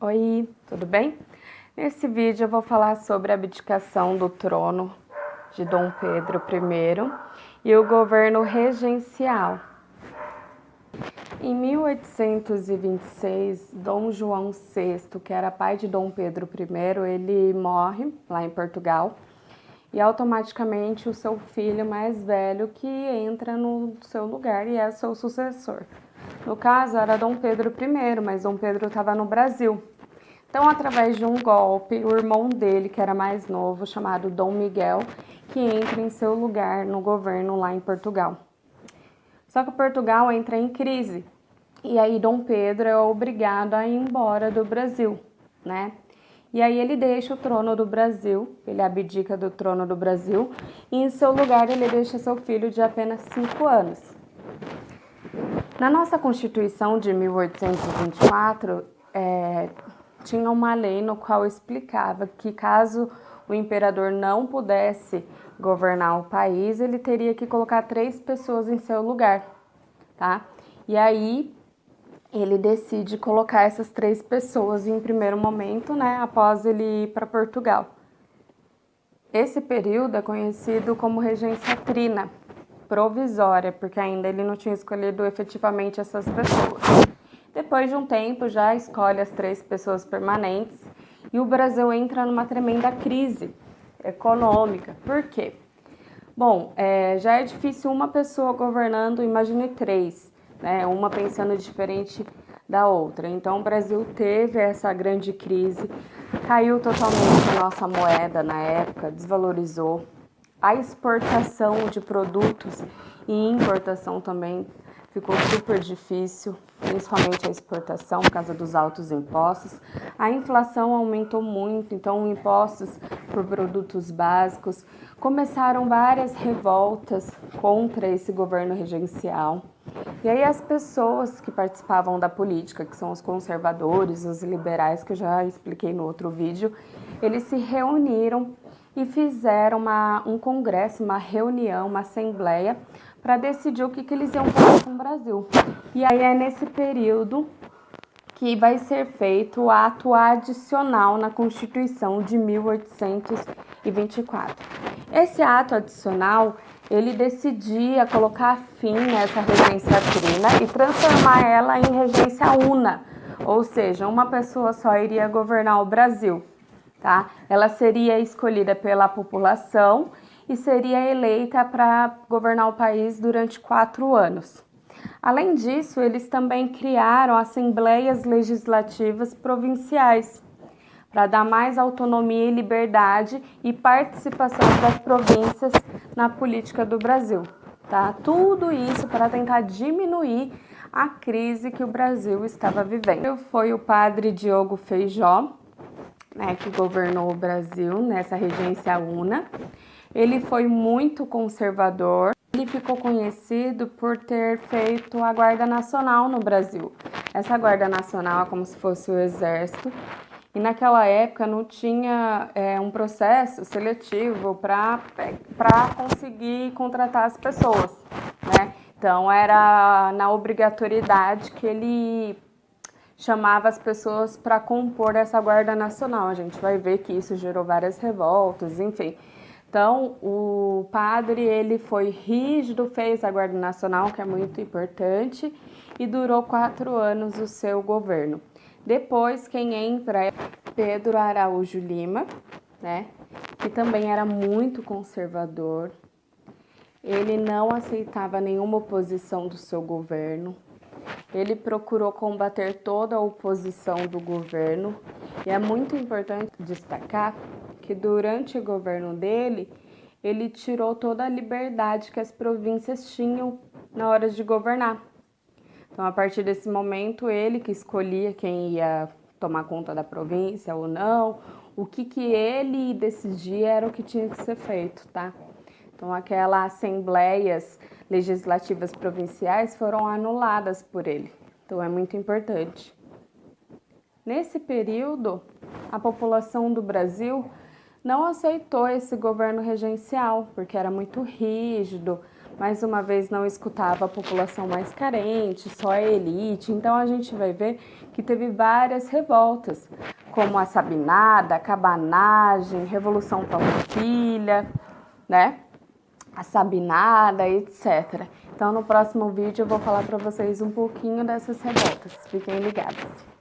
Oi, tudo bem? Nesse vídeo eu vou falar sobre a abdicação do trono de Dom Pedro I e o governo regencial. Em 1826, Dom João VI, que era pai de Dom Pedro I, ele morre lá em Portugal e automaticamente o seu filho mais velho que entra no seu lugar e é o seu sucessor. No caso era Dom Pedro I, mas Dom Pedro estava no Brasil. Então, através de um golpe, o irmão dele, que era mais novo, chamado Dom Miguel, que entra em seu lugar no governo lá em Portugal. Só que Portugal entra em crise e aí Dom Pedro é obrigado a ir embora do Brasil, né? E aí ele deixa o trono do Brasil, ele abdica do trono do Brasil e em seu lugar ele deixa seu filho de apenas 5 anos. Na nossa Constituição de 1824, tinha uma lei no qual explicava que caso o imperador não pudesse governar o país, ele teria que colocar 3 pessoas em seu lugar, tá? E aí ele decide colocar essas 3 pessoas em primeiro momento, né, após ele ir para Portugal. Esse período é conhecido como regência trina, provisória, porque ainda ele não tinha escolhido efetivamente essas pessoas. Depois de um tempo, já escolhe as 3 pessoas permanentes e o Brasil entra numa tremenda crise econômica. Por quê? Bom, já é difícil uma pessoa governando, imagine 3, né? Uma pensando diferente da outra. Então, o Brasil teve essa grande crise, caiu totalmente a nossa moeda na época, desvalorizou. A exportação de produtos e importação também ficou super difícil, principalmente a exportação por causa dos altos impostos. A inflação aumentou muito, então impostos por produtos básicos. Começaram várias revoltas contra esse governo regencial. E aí as pessoas que participavam da política, que são os conservadores, os liberais, que eu já expliquei no outro vídeo, eles se reuniram e fizeram um congresso, uma reunião, uma assembleia para decidir o que eles iam fazer com o Brasil. E aí é nesse período que vai ser feito o ato adicional na Constituição de 1824. Esse ato adicional, ele decidia colocar fim nessa regência trina e transformar ela em regência una, ou seja, uma pessoa só iria governar o Brasil, tá? Ela seria escolhida pela população e seria eleita para governar o país durante 4 anos. Além disso, eles também criaram assembleias legislativas provinciais para dar mais autonomia e liberdade e participação das províncias na política do Brasil, tá? Tudo isso para tentar diminuir a crise que o Brasil estava vivendo. Foi o padre Diogo Feijó, né, que governou o Brasil nessa regência una. Ele foi muito conservador. Ele ficou conhecido por ter feito a Guarda Nacional no Brasil. Essa Guarda Nacional é como se fosse o Exército. E naquela época não tinha um processo seletivo para conseguir contratar as pessoas, né? Então era na obrigatoriedade que ele chamava as pessoas para compor essa Guarda Nacional. A gente vai ver que isso gerou várias revoltas, enfim. Então, o padre, ele foi rígido, fez a Guarda Nacional, que é muito importante, e durou 4 anos o seu governo. Depois, quem entra é Pedro Araújo Lima, né, que também era muito conservador. Ele não aceitava nenhuma oposição do seu governo. Ele procurou combater toda a oposição do governo. E é muito importante destacar que durante o governo dele, ele tirou toda a liberdade que as províncias tinham na hora de governar. Então, a partir desse momento, ele que escolhia quem ia tomar conta da província ou não, o que ele decidia era o que tinha que ser feito, tá? Então, aquelas assembleias legislativas provinciais foram anuladas por ele. Então, é muito importante. Nesse período, a população do Brasil não aceitou esse governo regencial, porque era muito rígido, mais uma vez não escutava a população mais carente, só a elite. Então a gente vai ver que teve várias revoltas, como a Sabinada, a Cabanagem, Revolução Farroupilha, né? A Sabinada, etc. Então no próximo vídeo eu vou falar para vocês um pouquinho dessas revoltas. Fiquem ligados.